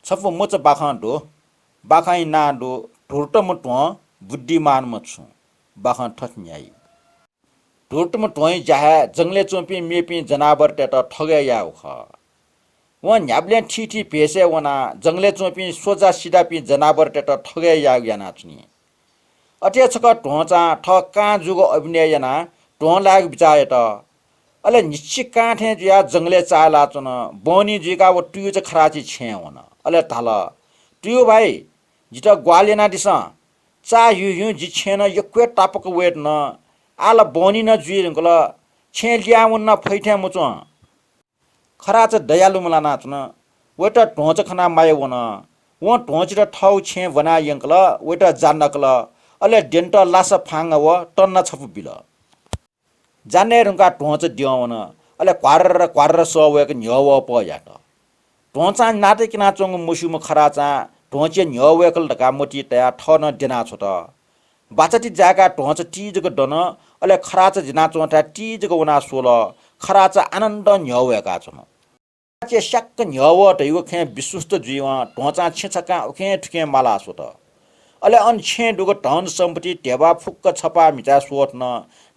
छप मोच बाखांडो बाखाई नाडो ढोर्टम टो बुद्धिमान मछु बाखां ठस न्याई ढोर्टम टोई जाहे जंगले चोपी मेपी जनावर टेट ठगे याउ ख व न्याब्ले ठीठी भेसे वना जंगले चोपी सोजा सिधा पी जनावर टेट ठगे याउ याना चुनी अटे छक ढोचा ठ का जुगो अभिनय याना ढो लाग बिचाए त अले निश्चित काठे जिया जंगले चाला चुन बोनी जिका वो टुयु च खराची छे वना अले थाल टुयु भाई जिता ग्वालेना दिसा चा यु जि छेन यक्वे टापक वेट न आला बोनी न जुइरंगल छे ल्याउन न फैठे मुचो खराच दयालु मला नाच्न वेटा ढोच खना माय वन व ढोच र ठौ छे वना यंकल वेटा जानकल अले डेन्ट लास फांग व टन्न छपु बिल जाने रुका ढोच दिउन अले क्वार स वेक न्यव प याट ढोचा नाटे किना चोंग मुसुम खराचा ढोचे न्यव वेकल ढका मोटी तया ठन देना छोट बाचटी जाका ढोच टीजको डन अले खराच जिना चोटा टीजको वना सोल खराच आनन्द न्यव वेका छन चे शक्क न्यव तयु खे विश्वस्त जीवा ढोचा छेछका उखे ठुके माला सोट अले अन छे दुगो धन सम्पत्ति टेबा फुक्क छपा मिचा सोट न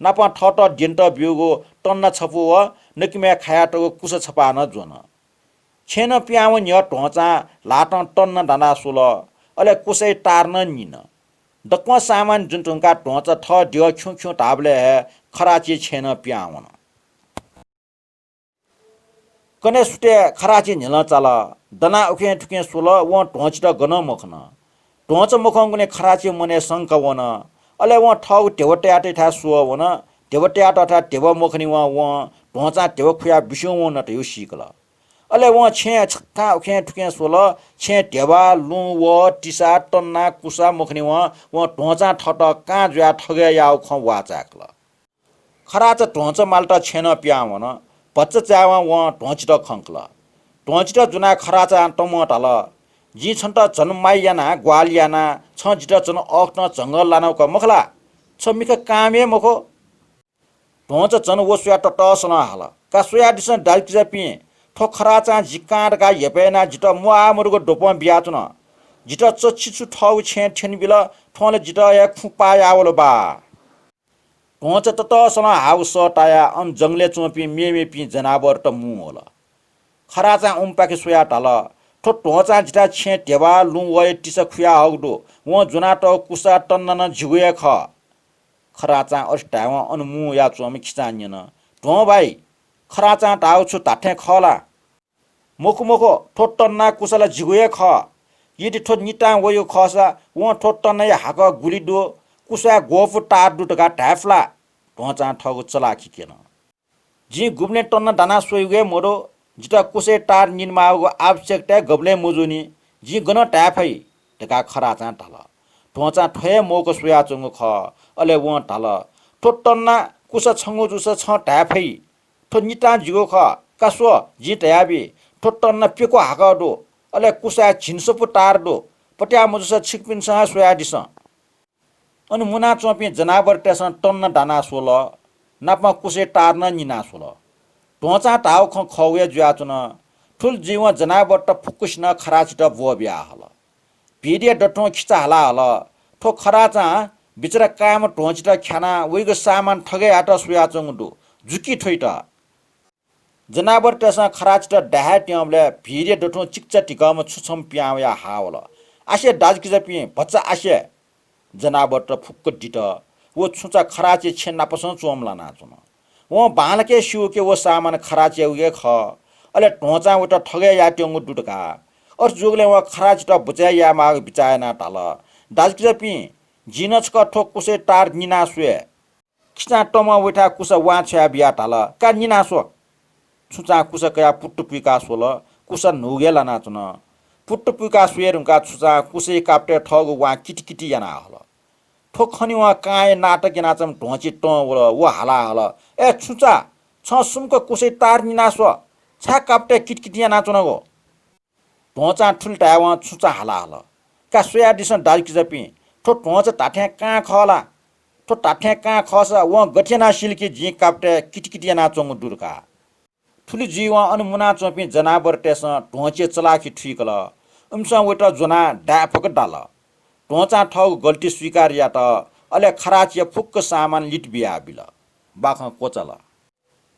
नापा ठट डेन्ट बिउगो टन्न छपु व नकिमे खायाटको कुस छपा न जोन छेन प्याव न्य ढोचा लाट टन्न दाना सोल अले कुसै टार्न निन दक्व सामान जुन टुंका ढोचा ठ ड्य ख्यु ताबले हे खराची छेन प्यावन कने सुटे खराची निल चल दना उखे ठुके सोल व ढोचट गन मखन ढोच मुखंगुने खराची मने शंक वन अले व ठौ टेवटे आटे था सो वन टेवटे आटा था टेव मुखनी व ढोचा टेव खुया बिसो वन त यो सिकल अले व छे छक्का उखे ठुके सोल छे टेवा लु व टिसा टन्ना कुसा मुखनी व ढोचा ठट का ज्या ठगे याउ ख वाचाकल खराच ढोच माल्ट छेन प्यावन बच्चा चावा व ढोचट खंकल ढोचट जुना खराचा टमटल जी छन्ट जन्माइयाना ग्वालियाना छ जिट जन अक्न जंगल लानौक मखला छ मिख कामे मखो ढोच जन वो सुया टटसन हाल का सुया दिस डालकिजा पि ठो खराचा जिकाड का यपेना जिट मुआ मुरुको डोप बियाचुन जिट चछिछु ठौ छे ठेन बिल ठोले जिट या खुपा यावल बा ढोच टटसन हाउस टाया अन जंगले चोपी मेमे पि जनावर त मु होला खराचा उम्पाके सुया टाल ठो ढोचा जिटा छे टेवा लु वय टिस खुया हगडो व जुना ट कुसा टन्न न झुगे ख खराचा अस्टाव अनमु या चोमी खिचान्यन ढो भाई खराचा टाउ छु ताठे खला मुख मुखो ठो टन्ना कुसला झुगे ख यदि ठो निटा वयो खसा व ठो टन्ना हाक गुलिडो कुसा गोफ टार दुटका ढाफला ढोचा ठगु चलाखी केन जी गुब्ने टन्न दाना सोइगे मोरो जिटा कुसे टार निनमागो आवश्यकता गब्ले मुजुनी जी गन ट्याफै टका खराचा टाल ढोचा ठए मोको सुया चंगु ख अले व टाल ठोट्टन्ना कुस छंगु जुस छ ट्याफै ठो निटा जिगो ख कासो जी ट्याबी ठोट्टन्ना पेको हागडो अले कुसा झिनसपु टारडो पट्या मुजुस छिकपिन स सुया दिस अनि मुना चोपी जनावर टेसन टन्न दाना सोल नापमा कुसे टार्न निना सोल ढोचा टाउ ख खौए जुयाचुन ठुल जीव जनावर त फुकुस्न खराचिट बो बिया हल भिडिया डटो खिचा हला हल ठो खराचा बिचरा काम ढोचिट ख्याना वइगो सामान ठगे आट सुयाचुङडु जुकी ठोइट जनावर तसा खराचिट डाहा ट्यामले भिडिया डटो चिक्चा टिकम छुछम प्याया हावल आसे दाजकिजा पि बच्चा आसे जनावर त फुक्क डिट वो छुचा खराचे छे नापसन चोमला नाचुन वो बालके शिवके वो सामान खराचे उगे ख अले ढोचा उटा ठगे या ट्यंगु दुटका और जोगले वो खराच त बुचा या माग बिचाय ना टाल दाजकिजा पि जिनचक ठो कुसे टार निना सुए खिचा टमा उठा कुस वा छया बिया टाल का निना सो छुचा कुस कया पुट्टु पिका सोल कुस नुगेला नाचुन पुट्टु पिका सुएरुका छुचा कुसे काप्टे ठग वा किटकिटी याना हल ठोखनी वा काय नाटक नाचम ढोची ट वो हाला हल ए छुचा छ सुमको कुसे तार निनासो छा काप्टे किटकिटिया नाचुन गो ढोचा ठुलटा वा छुचा हाला हल का सोया दिसन डालकी जपि ठो ढोच ताठ्या का खला ठो ताठ्या का खस व गठेना सिल्की जी काप्टे किटकिटिया नाचोङ दुर्का ठुली जीवा अनुमुना चोपी जनावर टेस ढोचे चलाकी ठिकल उमसा वेटा जोना डाफक डाल टोचा ठग गल्ती स्वीकार या त अले खराचिया फुक्क सामान लिट बिया बिल बाख कोचल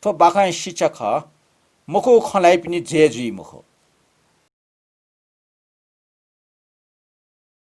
थो बाख शिक्षक मुखो खलाई पनि जे जुई मुखो